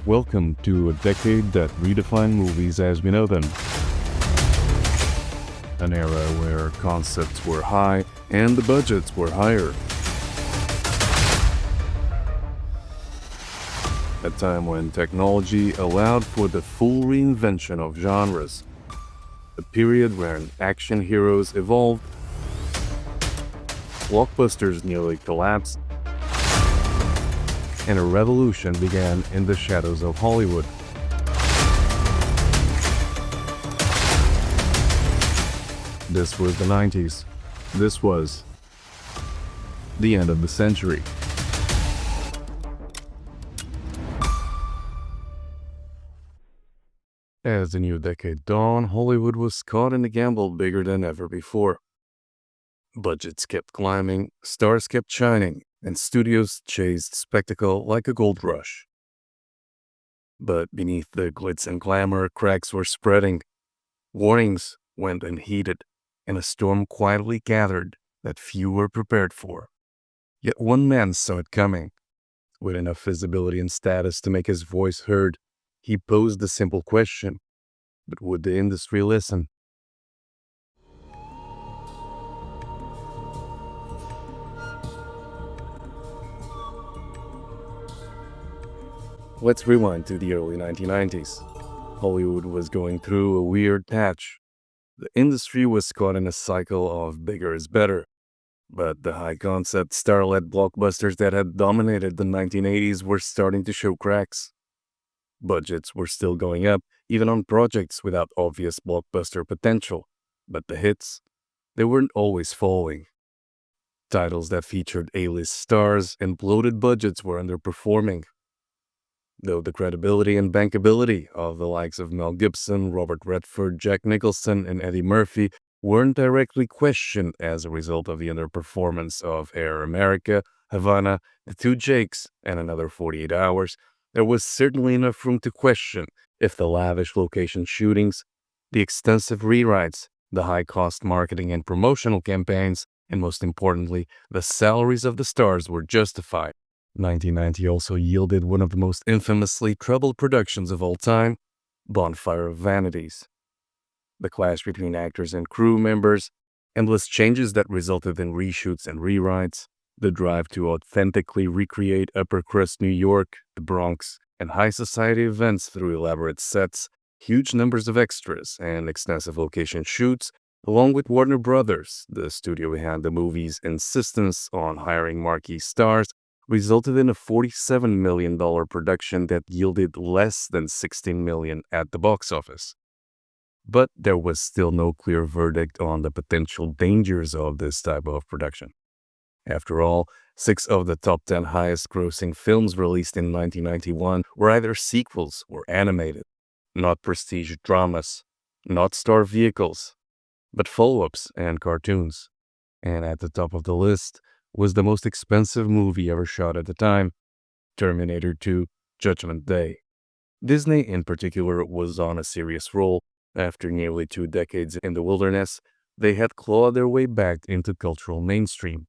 Welcome to a decade that redefined movies as we know them. An era where concepts were high and the budgets were higher. A time when technology allowed for the full reinvention of genres. A period when action heroes evolved, blockbusters nearly collapsed, and a revolution began in the shadows of Hollywood. This was the 90s. This was the end of the century. As the new decade dawned, Hollywood was caught in a gamble bigger than ever before. Budgets kept climbing, stars kept shining, and studios chased spectacle like a gold rush. But beneath the glitz and glamour, cracks were spreading. Warnings went unheeded, and a storm quietly gathered that few were prepared for. Yet one man saw it coming. With enough visibility and status to make his voice heard, he posed the simple question, but would the industry listen? Let's rewind to the early 1990s. Hollywood was going through a weird patch. The industry was caught in a cycle of bigger is better. But the high-concept, star-led blockbusters that had dominated the 1980s were starting to show cracks. Budgets were still going up, even on projects without obvious blockbuster potential. But the hits, they weren't always falling. Titles that featured A-list stars and bloated budgets were underperforming. Though the credibility and bankability of the likes of Mel Gibson, Robert Redford, Jack Nicholson, and Eddie Murphy weren't directly questioned as a result of the underperformance of Air America, Havana, The Two Jakes, and Another 48 Hours, there was certainly enough room to question if the lavish location shootings, the extensive rewrites, the high-cost marketing and promotional campaigns, and most importantly, the salaries of the stars were justified. 1990 also yielded one of the most infamously troubled productions of all time, Bonfire of Vanities. The clash between actors and crew members, endless changes that resulted in reshoots and rewrites, the drive to authentically recreate upper-crust New York, the Bronx, and high society events through elaborate sets, huge numbers of extras, and extensive location shoots, along with Warner Brothers, the studio behind the movie's insistence on hiring marquee stars, resulted in a $47 million production that yielded less than $16 million at the box office. But there was still no clear verdict on the potential dangers of this type of production. After all, 6 of the top 10 highest-grossing films released in 1991 were either sequels or animated, not prestige dramas, not star vehicles, but follow-ups and cartoons. And at the top of the list was the most expensive movie ever shot at the time, Terminator 2: Judgment Day. Disney in particular was on a serious roll. After nearly 2 decades in the wilderness, they had clawed their way back into cultural mainstream.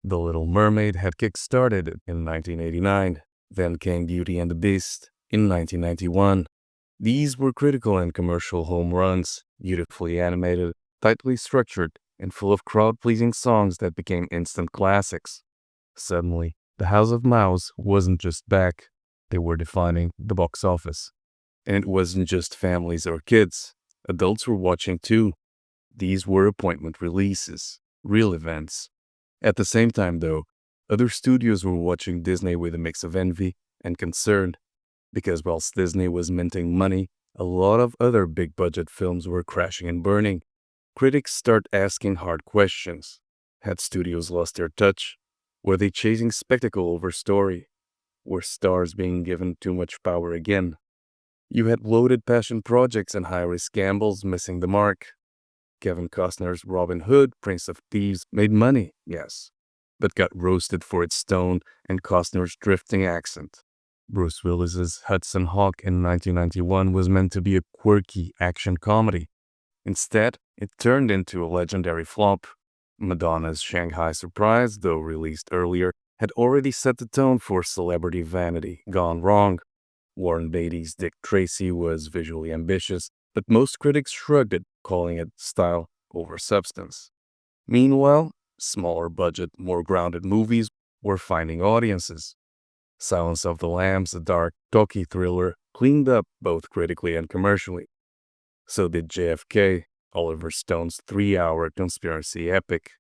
The Little Mermaid had kick-started it in 1989. Then came Beauty and the Beast in 1991. These were critical and commercial home runs, beautifully animated, tightly structured, and full of crowd-pleasing songs that became instant classics. Suddenly, The House of Mouse wasn't just back, they were defining the box office. And it wasn't just families or kids. Adults were watching too. These were appointment releases, real events. At the same time, though, other studios were watching Disney with a mix of envy and concern, because whilst Disney was minting money, a lot of other big-budget films were crashing and burning. Critics start asking hard questions. Had studios lost their touch? Were they chasing spectacle over story? Were stars being given too much power again? You had bloated passion projects and high-risk gambles missing the mark. Kevin Costner's Robin Hood, Prince of Thieves, made money, yes, but got roasted for its tone and Costner's drifting accent. Bruce Willis's Hudson Hawk in 1991 was meant to be a quirky action comedy. Instead, it turned into a legendary flop. Madonna's Shanghai Surprise, though released earlier, had already set the tone for celebrity vanity gone wrong. Warren Beatty's Dick Tracy was visually ambitious, but most critics shrugged it, calling it style over substance. Meanwhile, smaller budget, more grounded movies were finding audiences. Silence of the Lambs, a dark, talky thriller, cleaned up both critically and commercially. So did JFK, Oliver Stone's 3-hour conspiracy epic.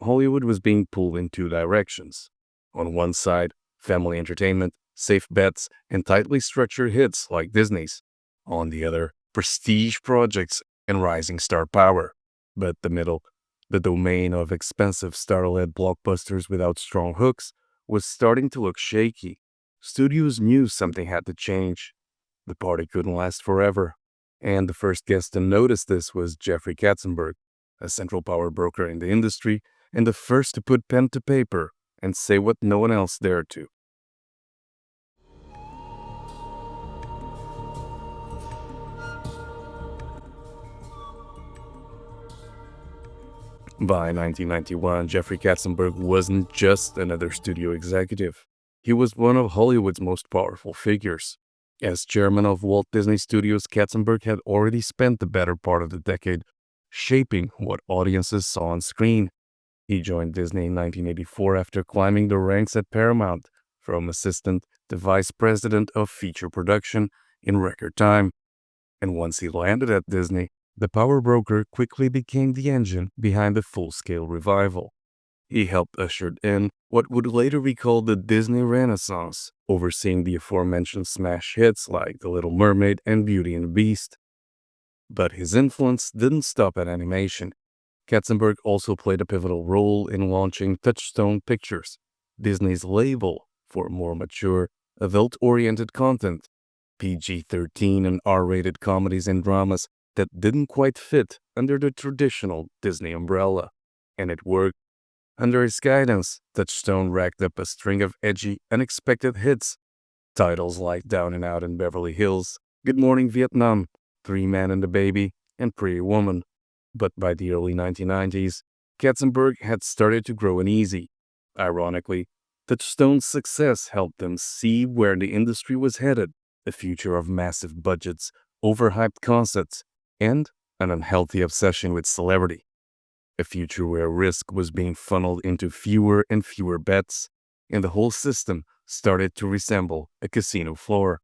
Hollywood was being pulled in two directions. On one side, family entertainment, safe bets, and tightly structured hits like Disney's. On the other, prestige projects and rising star power. But the middle, the domain of expensive star-led blockbusters without strong hooks, was starting to look shaky. Studios knew something had to change. The party couldn't last forever. And the first guest to notice this was Jeffrey Katzenberg, a central power broker in the industry and the first to put pen to paper and say what no one else dared to. By 1991, Jeffrey Katzenberg wasn't just another studio executive. He was one of Hollywood's most powerful figures. As chairman of Walt Disney Studios, Katzenberg had already spent the better part of the decade shaping what audiences saw on screen. He joined Disney in 1984 after climbing the ranks at Paramount, from assistant to vice president of feature production in record time. And once he landed at Disney, the power broker quickly became the engine behind the full-scale revival. He helped usher in what would later be called the Disney Renaissance, overseeing the aforementioned smash hits like The Little Mermaid and Beauty and the Beast. But his influence didn't stop at animation. Katzenberg also played a pivotal role in launching Touchstone Pictures, Disney's label for more mature, adult-oriented content, PG-13 and R-rated comedies and dramas that didn't quite fit under the traditional Disney umbrella. And it worked. Under his guidance, Touchstone racked up a string of edgy, unexpected hits. Titles like Down and Out in Beverly Hills, Good Morning Vietnam, Three Men and a Baby, and Pretty Woman. But by the early 1990s, Katzenberg had started to grow uneasy. Ironically, Touchstone's success helped them see where the industry was headed, a future of massive budgets, overhyped concepts, and an unhealthy obsession with celebrity. A future where risk was being funneled into fewer and fewer bets, and the whole system started to resemble a casino floor.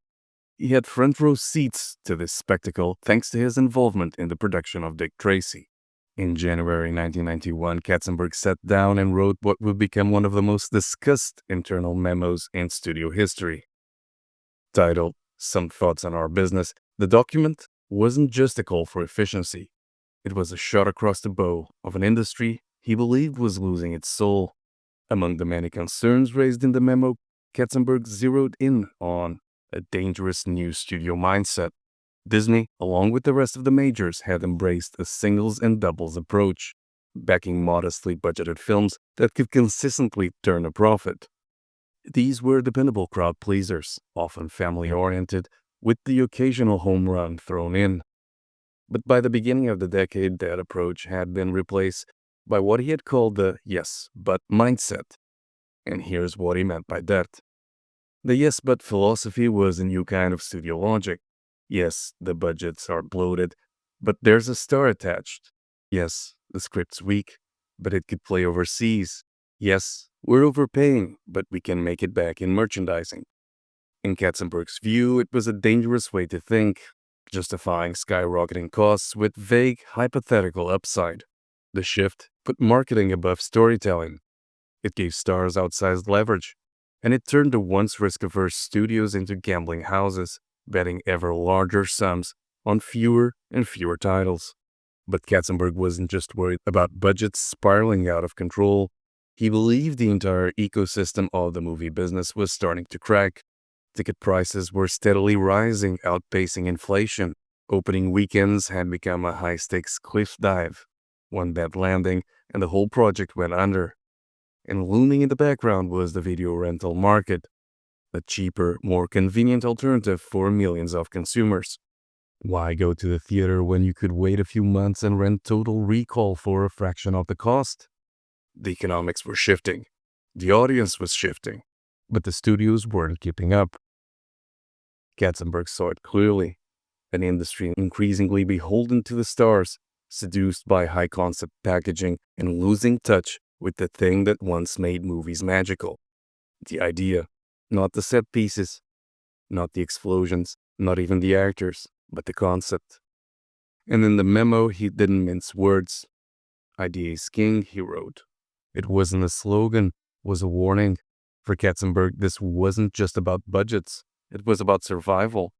He had front-row seats to this spectacle thanks to his involvement in the production of Dick Tracy. In January 1991, Katzenberg sat down and wrote what would become one of the most discussed internal memos in studio history. Titled Some Thoughts on Our Business, the document wasn't just a call for efficiency. It was a shot across the bow of an industry he believed was losing its soul. Among the many concerns raised in the memo, Katzenberg zeroed in on a dangerous new studio mindset. Disney, along with the rest of the majors, had embraced a singles and doubles approach, backing modestly budgeted films that could consistently turn a profit. These were dependable crowd pleasers, often family-oriented, with the occasional home run thrown in. But by the beginning of the decade, that approach had been replaced by what he had called the yes, but mindset. And here's what he meant by that. The yes, but philosophy was a new kind of studio logic. Yes, the budgets are bloated, but there's a star attached. Yes, the script's weak, but it could play overseas. Yes, we're overpaying, but we can make it back in merchandising. In Katzenberg's view, it was a dangerous way to think, justifying skyrocketing costs with vague, hypothetical upside. The shift put marketing above storytelling. It gave stars outsized leverage, and it turned the once risk-averse studios into gambling houses, betting ever larger sums on fewer and fewer titles. But Katzenberg wasn't just worried about budgets spiraling out of control. He believed the entire ecosystem of the movie business was starting to crack. Ticket prices were steadily rising, outpacing inflation. Opening weekends had become a high-stakes cliff dive. One bad landing, and the whole project went under. And looming in the background was the video rental market, a cheaper, more convenient alternative for millions of consumers. Why go to the theater when you could wait a few months and rent Total Recall for a fraction of the cost? The economics were shifting. The audience was shifting. But the studios weren't keeping up. Katzenberg saw it clearly, an industry increasingly beholden to the stars, seduced by high-concept packaging and losing touch with the thing that once made movies magical. The idea, not the set pieces, not the explosions, not even the actors, but the concept. And in the memo, he didn't mince words. Idea is king, he wrote. It wasn't a slogan, it was a warning. For Katzenberg, this wasn't just about budgets, it was about survival.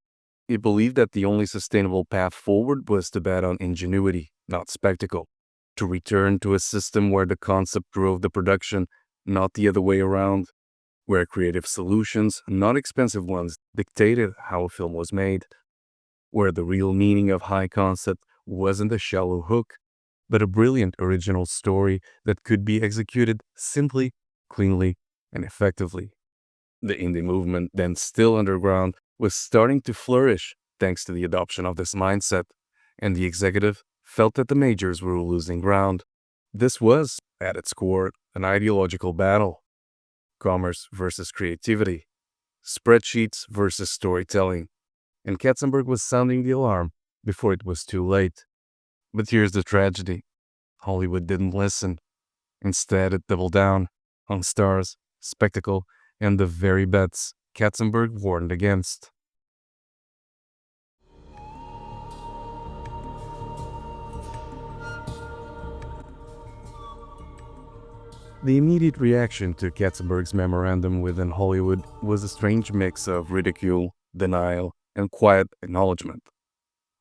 He believed that the only sustainable path forward was to bet on ingenuity, not spectacle. To return to a system where the concept drove the production, not the other way around. Where creative solutions, not expensive ones, dictated how a film was made. Where the real meaning of high concept wasn't a shallow hook, but a brilliant original story that could be executed simply, cleanly, and effectively. The indie movement, then still underground, was starting to flourish thanks to the adoption of this mindset, and the executive felt that the majors were losing ground. This was, at its core, an ideological battle. Commerce versus creativity, spreadsheets versus storytelling, and Katzenberg was sounding the alarm before it was too late. But here's the tragedy. Hollywood didn't listen. Instead, it doubled down on stars, spectacle, and the very bets Katzenberg warned against. The immediate reaction to Katzenberg's memorandum within Hollywood was a strange mix of ridicule, denial, and quiet acknowledgement.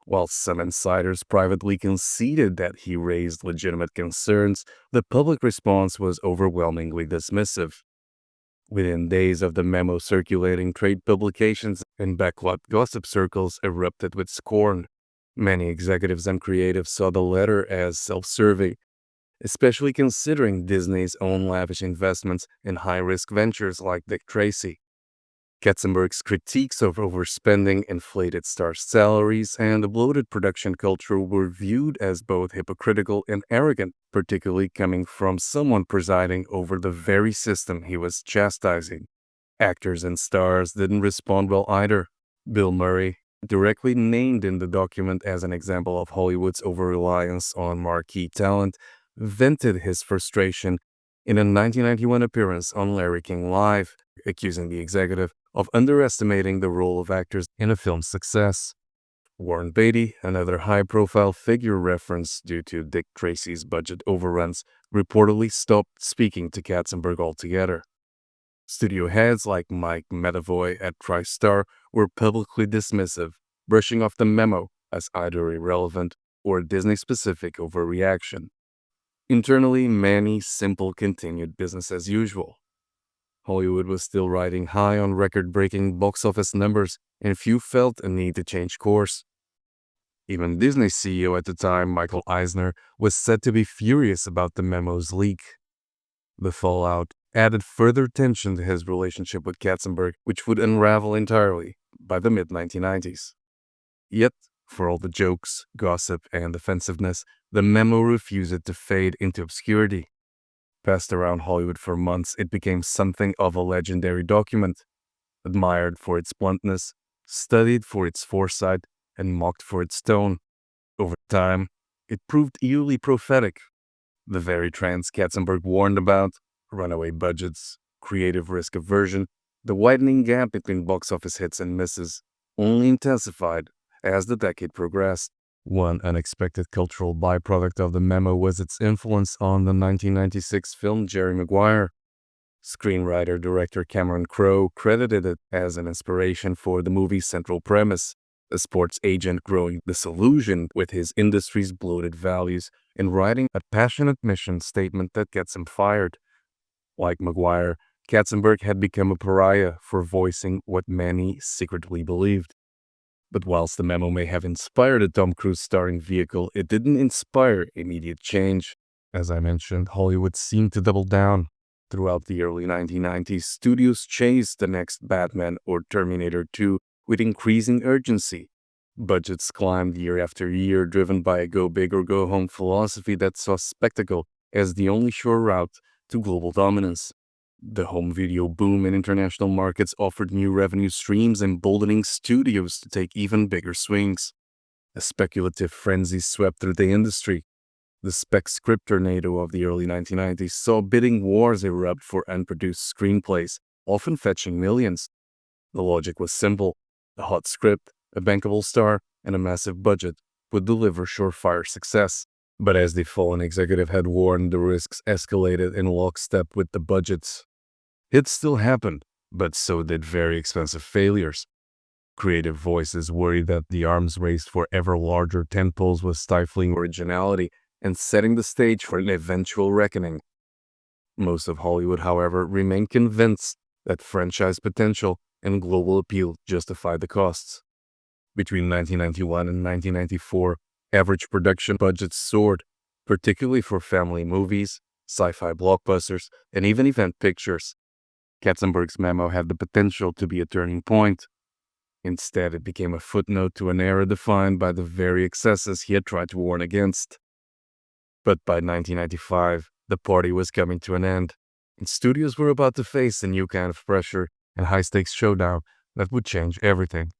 While some insiders privately conceded that he raised legitimate concerns, the public response was overwhelmingly dismissive. Within days of the memo circulating, trade publications and backlot gossip circles erupted with scorn. Many executives and creatives saw the letter as self-serving, especially considering Disney's own lavish investments in high-risk ventures like Dick Tracy. Katzenberg's critiques of overspending, inflated star salaries, and a bloated production culture were viewed as both hypocritical and arrogant, particularly coming from someone presiding over the very system he was chastising. Actors and stars didn't respond well either. Bill Murray, directly named in the document as an example of Hollywood's over-reliance on marquee talent, vented his frustration in a 1991 appearance on Larry King Live, accusing the executive of underestimating the role of actors in a film's success. Warren Beatty, another high-profile figure referenced due to Dick Tracy's budget overruns, reportedly stopped speaking to Katzenberg altogether. Studio heads like Mike Medavoy at TriStar were publicly dismissive, brushing off the memo as either irrelevant or a Disney-specific overreaction. Internally, many simple continued business as usual. Hollywood was still riding high on record-breaking box office numbers, and few felt a need to change course. Even Disney's CEO at the time, Michael Eisner, was said to be furious about the memo's leak. The fallout added further tension to his relationship with Katzenberg, which would unravel entirely by the mid-1990s. Yet, for all the jokes, gossip, and offensiveness, the memo refused to fade into obscurity. Passed around Hollywood for months, it became something of a legendary document, admired for its bluntness, studied for its foresight, and mocked for its tone. Over time, it proved eerily prophetic. The very trends Katzenberg warned about, runaway budgets, creative risk aversion, the widening gap between box office hits and misses, only intensified as the decade progressed. One unexpected cultural byproduct of the memo was its influence on the 1996 film Jerry Maguire. Screenwriter-director Cameron Crowe credited it as an inspiration for the movie's central premise, a sports agent growing disillusioned with his industry's bloated values and writing a passionate mission statement that gets him fired. Like Maguire, Katzenberg had become a pariah for voicing what many secretly believed. But whilst the memo may have inspired a Tom Cruise starring vehicle, it didn't inspire immediate change. As I mentioned, Hollywood seemed to double down. Throughout the early 1990s, studios chased the next Batman or Terminator 2 with increasing urgency. Budgets climbed year after year, driven by a go big or go home philosophy that saw spectacle as the only sure route to global dominance. The home video boom in international markets offered new revenue streams, emboldening studios to take even bigger swings. A speculative frenzy swept through the industry. The spec script tornado of the early 1990s saw bidding wars erupt for unproduced screenplays, often fetching millions. The logic was simple. A hot script, a bankable star, and a massive budget would deliver surefire success. But as the fallen executive had warned, the risks escalated in lockstep with the budgets. Hits still happened, but so did very expensive failures. Creative voices worried that the arms race for ever larger tentpoles was stifling originality and setting the stage for an eventual reckoning. Most of Hollywood, however, remained convinced that franchise potential and global appeal justified the costs. Between 1991 and 1994, average production budgets soared, particularly for family movies, sci-fi blockbusters, and even event pictures. Katzenberg's memo had the potential to be a turning point. Instead, it became a footnote to an era defined by the very excesses he had tried to warn against. But by 1995, the party was coming to an end, and studios were about to face a new kind of pressure and high-stakes showdown that would change everything.